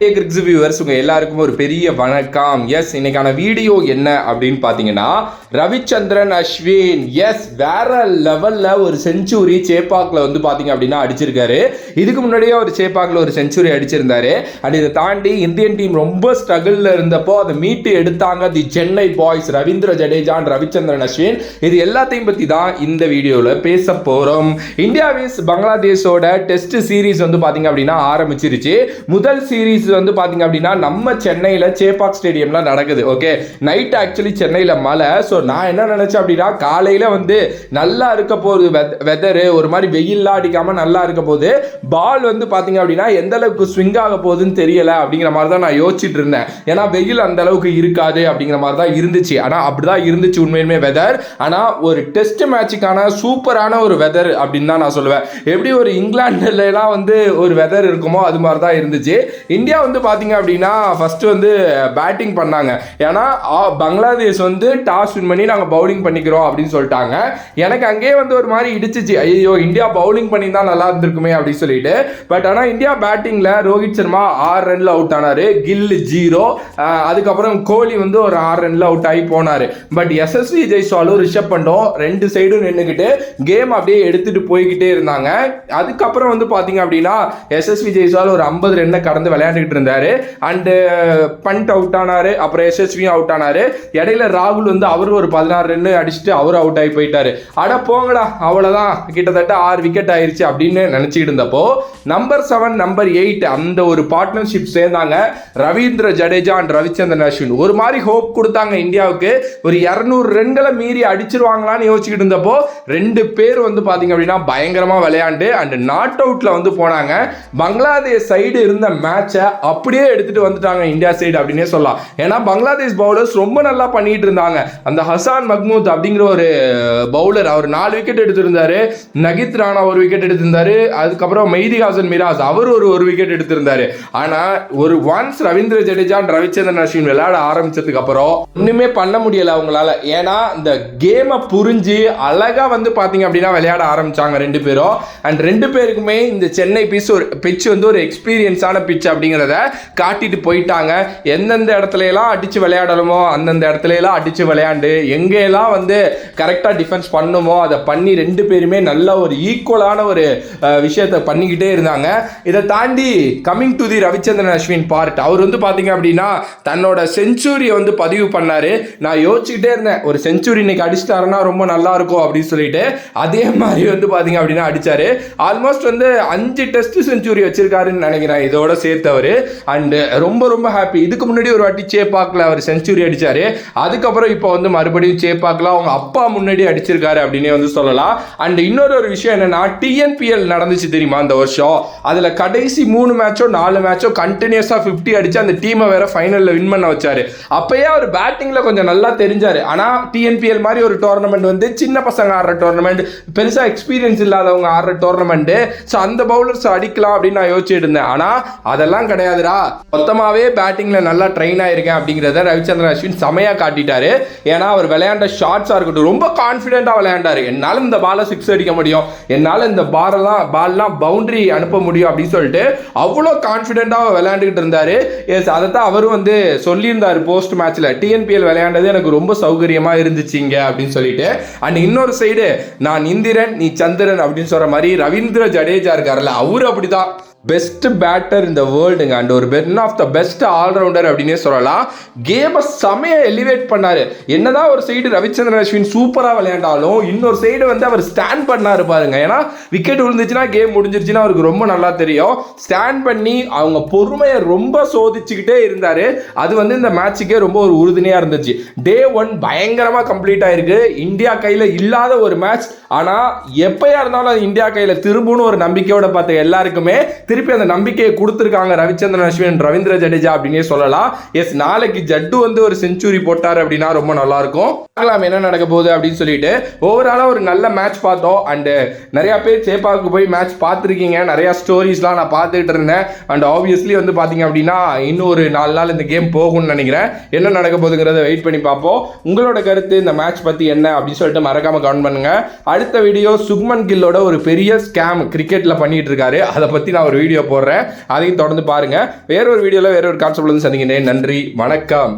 கிரிக்ஸ் viewers உங்க எல்லாருக்கும் ஒரு பெரிய வணக்கம். எஸ், இன்னைக்கான வீடியோ என்ன அப்படின்னு பாத்தீங்கன்னா, ரவிச்சந்திரன் அஸ்வின் வேற லெவல்ல ஒரு செஞ்சுரி சேப்பாக்ல வந்து பாத்தீங்க அப்படின்னா அடிச்சிருக்காரு. இதுக்கு முன்னாடியே ஒரு சேப்பாக்ல ஒரு செஞ்சுரி அடிச்சிருந்தாரு. அண்ட் இதை தாண்டி இந்தியன் டீம் ரொம்ப ஸ்ட்ரகிள்ல இருந்தப்போ அதை மீட்டு எடுத்தாங்க தி சென்னை பாய்ஸ், ரவீந்திர ஜடேஜா, ரவிச்சந்திரன் அஸ்வின். இது எல்லாத்தையும் பத்தி தான் இந்த வீடியோல பேச போறோம். இந்தியா விஸ் பங்களாதேஷோட டெஸ்ட் சீரீஸ் வந்து பாத்தீங்க அப்படின்னா ஆரம்பிச்சிருச்சு. முதல் சீரீஸ் வந்து பாத்தீங்க அப்படின்னா நம்ம சென்னையில சேப்பாக் ஸ்டேடியம்ல நடக்குது. ஓகே, நைட் ஆக்சுவலி சென்னையில மழை. ஸோ நான் என்ன நினைச்சேன் அப்படின்னா, காலையில வந்து நல்லா இருக்க போகுது வெதரு, ஒரு மாதிரி வெயில்லாம் அடிக்காம நல்லா இருக்க போகுது, பால் வந்து பாத்தீங்க அப்படின்னா எந்த அளவுக்கு ஸ்விங் ஆக போகுதுன்னு தெரியல அப்படிங்கிற மாதிரி தான் நான் யோசிச்சுட்டு இருந்தேன். ஏன்னா வெயில் அந்த அளவுக்கு இருக்காது அப்படிங்கிற மாதிரி தான் இருந்துச்சு. ஆனா அப்படிதான் இருந்துச்சு உண்மையுமே வெதர். ஆனா ஒரு டெஸ்ட் மேட்சுக்கான சூப்பரான ஒரு வெதர் அப்படின்னு தான் நான் சொல்லுவேன். எப்படி ஒரு இங்கிலாந்துல எல்லாம் வந்து ஒரு வெதர் இருக்குமோ அது மாதிரி தான் இருந்துச்சு. இந்தியா வந்து பாத்தீங்க அப்படின்னா ஃபர்ஸ்ட் வந்து பேட்டிங் பண்ணாங்க. ஏன்னா பங்களாதேஷ் வந்து டாஸ் வின் பண்ணி நாங்க பவுலிங் பண்ணிக்கிறோம் அப்படின்னு சொல்லிட்டாங்க. எனக்கு அங்கேயே வந்து ஒரு மாதிரி இடிச்சிச்சு, ஐயோ இந்தியா பவுலிங் பண்ணி தான் நல்லா இருந்திருக்குமே அப்படின்னு சொல்லிட்டு. பட் ஆனா இந்தியா பேட்டிங்ல ரோஹித் சர்மா 6 ரன்ல அவுட் ஆனாரு, கில் 0, அதுக்கப்புறம் கோலி வந்து ஒரு 6 ரன்ல அவுட் ஆகி போனாரு. பட் எஸ்எஸ்வி ஜெய்ஸ்வாலும் ரிஷப் பண்டும் ரெண்டு சைடும் நின்றுக்கிட்டு கேம் அப்படியே எடுத்துட்டு போய்கிட்டே இருந்தாங்க. அதுக்கப்புறம் வந்து பாத்தீங்க அப்படின்னா எஸ்எஸ்வி ஜெய்ஸ்வால் ஒரு 50 ரன்னை கடந்து விளையாண்டுக்கிட்டு இருந்தாரு. அண்ட் பண்ட் அவுட் ஆனாரு, அப்புறம் எஸ்எஸ்வியும் அவுட் ஆனாரு. இடையில ராகுல் வந்து அவரு ஒரு 16 ரன் அடிச்சுட்டு அவரும் அவுட் ஆகி போயிட்டாரு. அட போங்கடா, அவ்வளவுதான், கிட்டத்தட்ட 6 விக்கெட் ஆயிருச்சு அப்படின்னு நினைச்சிட்டு இருந்தப்போ நம்பர் 7 நம்பர் 8 அந்த ஒரு பார்ட்னர்ஷிப் சேர்ந்தாங்க. ரவீந்திர ஜடேஜா அண்ட் ரவிச்சந்திரன் அஸ்வின் ஒரு மாதிரி ஹோப் கொடுத்தாங்க இந்தியாவுக்கு. ஒரு 200 ரன்களை மீறி அடிச்சிருவாங்களான்னு யோசிச்சுக்கிட்டு இருந்தப்போ ரெண்டு பேர் வந்து பாத்தீங்க அப்படின்னா பயங்கரமா விளையாண்டு அண்ட் நாட் அவுட்ல வந்து போனாங்க. பங்களாதேஷ் சைடு இருந்த மேட்சை அப்படியே எடுத்துட்டு வந்துட்டாங்க இந்தியா சைடு அப்படின்னே சொல்லலாம். ஏன்னா பங்களாதேஷ் பவுலர்ஸ் ரொம்ப நல்லா பண்ணிட்டு இருந்தாங்க. அந்த ஹசான் மஹ்மூத் அப்படிங்கிற ஒரு பவுலர், அவர் 4 விக்கெட் எடுத்திருந்தாரு. நகித் ராணா ஒரு விக்கெட் எடுத்திருந்தாரு. அதுக்கப்புறம் மெய்தி ஹாசன் மிராஸ் அவர் ஒரு விக்கெட் எடுத்திருந்தாரு. ஆனா ஒரு ஒன்ஸ் ரவீந்திர ஜடேஜா ரவிச்சந்திரன் அஸ்வின் விளையாட ஆரம்பிச்சதுக்கு அப்புறம் ஒண்ணுமே பண்ண முடியல அவங்களால. ஏன்னா இந்த கேமை புரிஞ்சு அழகா வந்து பாத்தீங்க அப்படின்னா விளையாட ஆரம்பிச்சாங்க ரெண்டு பேரும். அண்ட் ரெண்டு பேருக்குமே இந்த சென்னை பிச் வந்து ஒரு எக்ஸ்பீரியன்ஸான பிச் அப்படிங்கிறத காட்டிட்டு போயிட்டாங்க. எந்தெந்த இடத்துல எல்லாம் அடிச்சு விளையாடணுமோ அந்தந்த இடத்துல எல்லாம் அடிச்சு விளையாண்டு எங்கெல்லாம் வந்து கரெக்டா டிஃபென்ஸ் பண்ணுமோ அதை பண்ணி ரெண்டு பேருமே நல்ல ஒரு ஈக்குவலான ஒரு விஷயத்தை பண்ணிக்கிட்டே இருந்தாங்க. இதை தாண்டி coming to the Ravichandran Ashwin part, அவர் வந்து பாத்தீங்க அப்படின்னா தன்னோட செஞ்சுரியை வந்து பதிவு பண்ணாரு. நான் யோசிச்சுக்கிட்டே இருந்தேன், ஒரு செஞ்சுரி இன்னைக்கு அடிச்சிட்டாருன்னா ரொம்ப நல்லா இருக்கும் அப்படின்னு சொல்லிட்டு. அதே மாதிரி வந்து பாத்தீங்க அப்படின்னா அடிச்சாரு. ஆல்மோஸ்ட் வந்து 5 டெஸ்ட் செஞ்சுரி வச்சிருக்காருன்னு நினைக்கிறேன் இதோட சேர்த்தவர். அண்ட் ரொம்ப ரொம்ப ஹாப்பி. இதுக்கு முன்னாடி ஒரு வாட்டி சேப்பாக்ல அவர் செஞ்சுரி அடிச்சாரு. அதுக்கப்புறம் இப்போ வந்து மறுபடியும் சேப்பாக்ல அவங்க அப்பா முன்னாடி அடிச்சிருக்காரு அப்படின்னு வந்து சொல்லலாம். அண்ட் இன்னொரு விஷயம் என்னன்னா, டிஎன்பிஎல் நடந்துச்சு தெரியுமா இந்த வருஷம். அதுல கடைசி 3 மேட்சோ 4 மேட்சோ கண்டினியூஸா 50 அடிச்சு அந்த டீமை வேற ஃபைனல்ல வின் பண்ண வச்சாரு. அப்பயே அவர் பேட்டிங்ல கொஞ்சம் நல்லா தெரிஞ்சாரு. ஆனா டிஎன்பிஎல் மாதிரி ஒரு டோர்னமெண்ட் வந்து சின்ன பசங்க ஆடுற டோர்னமெண்ட், பெருசா எக்ஸ்பீரியன்ஸ் இல்லாதவங்க ஆடுற டோர்னமெண்ட். ஸோ அந்த பவுலர்ஸ் அடிக்கலாம் அப்படின்னு நான் யோசிச்சுட்டு இருந்தேன். ஆனா அதெல்லாம் கிடையாதுடா, மொத்தமாவே பேட்டிங்ல நல்லா ட்ரெயின் ஆயிருக்கேன் அப்படிங்கிறத ரவிச்சந்திரன் அஸ்வின் செமையா காட்டிட்டாரு. ஏன்னா அவர் விளையாண்ட ஷாட்ஸா இருக்கட்டும் ரொம்ப கான்ஃபிடென்ட்டா விளையாண்டாரு. என்னால இந்த பாலை 6 அடிக்க முடியும், என்னால இந்த பால்லாம் பவுண்டரி அனுப்ப முடியும் அப்படின்னு சொல்லிட்டு அவ்வளோ கான்ஃபிடென்ட்டா விளையாண்டுகிட்டு இருந்தாரு. எஸ், அதைத்தான் அவரும் வந்து சொல்லியிருந்தாரு போஸ்ட் மேட்ச்ல, டிஎன்பிஎல் விளையாண்டது எனக்கு ரொம்ப சௌகரியமா இருந்துச்சுங்க அப்படின்னு சொல்லிட்டு. அண்ட் இன்னொரு சைடு நான் இந்திரன் நீ சந்திரன் அப்படின்னு சொல்ற மாதிரி ரவீந்திர ஜடேஜா இருக்காருல்ல, அவரு அப்படிதான் பெஸ்ட் பேட்டர் இந்த வேர்ல்டுங்க. அண்ட் ஒரு பென் ஆஃப் த பெஸ்ட் ஆல்ரவுண்டர் அப்படின்னே சொல்லலாம். கேமை செமையா எலிவேட் பண்ணாரு. என்னதான் ஒரு சைடு ரவிச்சந்திரன் அஸ்வின் சூப்பரா விளையாண்டாலும் இன்னொரு சைடு வந்து அவர் ஸ்டாண்ட் பண்ணாரு பாருங்க. ஏன்னா விக்கெட் விழுந்துச்சுன்னா கேம் முடிஞ்சிருச்சுன்னா அவருக்கு ரொம்ப நல்லா தெரியும். ஸ்டாண்ட் பண்ணி அவங்க பொறுமையை ரொம்ப சோதிச்சுக்கிட்டே இருந்தாரு. அது வந்து இந்த மேட்சுக்கே ரொம்ப ஒரு உறுதுணையா இருந்துச்சு. டே 1 பயங்கரமா கம்ப்ளீட் ஆயிருக்கு. இந்தியா கையில இல்லாத ஒரு மேட்ச். ஆனா எப்பயா இருந்தாலும் அது இந்தியா கையில திரும்புன்னு ஒரு நம்பிக்கையோட பார்த்த எல்லாருக்குமே திருப்பி அந்த நம்பிக்கையை கொடுத்திருக்காங்க ரவிச்சந்திரன் அஸ்வின் ரவீந்திர ஜடேஜா அப்படின்னே சொல்லலாம். எஸ், நாளைக்கு ஜட்டு வந்து ஒரு செஞ்சுரி போட்டார் அப்படின்னா ரொம்ப நல்லா இருக்கும். என்ன நடக்க போகுது அப்படின்னு சொல்லிட்டு ஓவராலா ஒரு நல்ல மேட்ச் பார்த்தோம். அண்ட் நிறைய பேர் சேப்பாக்கு போய் மேட்ச் பார்த்துருக்கீங்க, நிறைய ஸ்டோரிஸ்லாம் நான் பார்த்துட்டு இருந்தேன். அண்ட் ஆப்வியஸ்லி வந்து பாத்தீங்க அப்படின்னா இன்னும் ஒரு 4 நாள் இந்த கேம் போகும்னு நினைக்கிறேன். என்ன நடக்க போகுதுங்கிறத வெயிட் பண்ணி பார்ப்போம். உங்களோட கருத்து இந்த மேட்ச் பத்தி என்ன அப்படின்னு சொல்லிட்டு மறக்காம கமெண்ட் பண்ணுங்க. அடுத்த வீடியோ சுக்மன் கில்லோட ஒரு பெரிய ஸ்கேம் கிரிக்கெட்ல பண்ணிட்டு இருக்காரு, அதை பத்தி நான் ஒரு ஒரு வீடியோ போடுறேன், அதையும் தொடர்ந்து பாருங்க. வேற ஒரு வீடியோல வேற ஒரு கான்செப்ட்ல இருந்து சந்திக்கிறேன். நன்றி, வணக்கம்.